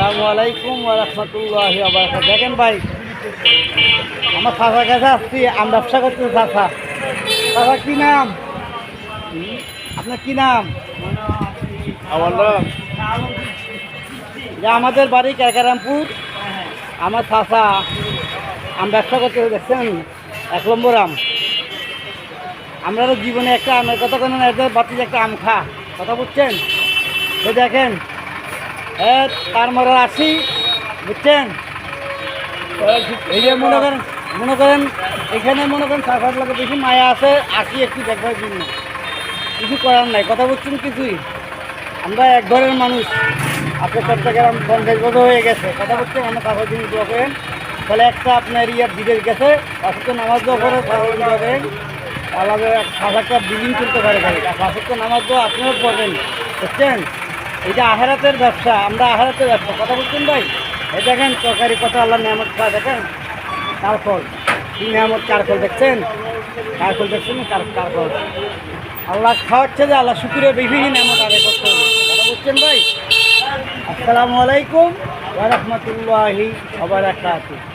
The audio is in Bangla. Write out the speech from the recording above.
আসসালামু আলাইকুম ওয়া রাহমাতুল্লাহি ওয়া বারাকাতুহু। দেখেন ভাই, আমার চাচার কাছে আসছি, আমি ব্যবসা করতে চাচা। চাচা কি নাম? আপনার কি নাম? আমার নাম যে আমাদের বাড়ি কেকারামপুর। আমার চাচা আম ব্যবসা করতে দেখছেন, 1 নম্বর আম। আমরা তো জীবনে একটা আমের কথা কোনো এদের বাতিল একটা আম খা কথা বুঝছেন। তো দেখেন তার মরার আসি বুঝছেন। এই যে মনে করেন এখানে মনে করেন চাষার লোকের বেশি মায়া আছে, আসি একটু দেখবার জন্য। কিছু করার নাই কথা বুঝছেন কিছুই। আমরা এক ঘরের মানুষ, আপনার চট্টগ্রাম 50 বছর হয়ে গেছে কথা বলছেন। আমরা চাষার দিন দোয়া করেন, তাহলে একটা আপনার ইয়ার বিদেশ গেছে পাঁচটা নামাজ দোয়া করে চাষার দিন দোয়া করেন, তাহলে চাষারটা বিলিং করতে পারে গাড়ি। আর পাঁচটা নামাজ দোয়া আপনারা পড়বেন বুঝছেন। এইটা আহারাতের ব্যবসা, আমরা আহারাতের ব্যবসা কথা বলছেন ভাই। এই দেখেন তরকারি কত আল্লাহ নিয়ামত খা, দেখেন কারফল কি নিয়ামত, কারফল দেখছেন, কারফল দেখছেন না, কারফল আল্লাহ খাওয়াচ্ছে যে আল্লাহ শুকুরে বেশি নিয়ামত আদায় করতে হবে কথা বলছেন ভাই। আসসালামু আলাইকুম ওয়া রাহমাতুল্লাহি ওয়া বারাকাতুহু।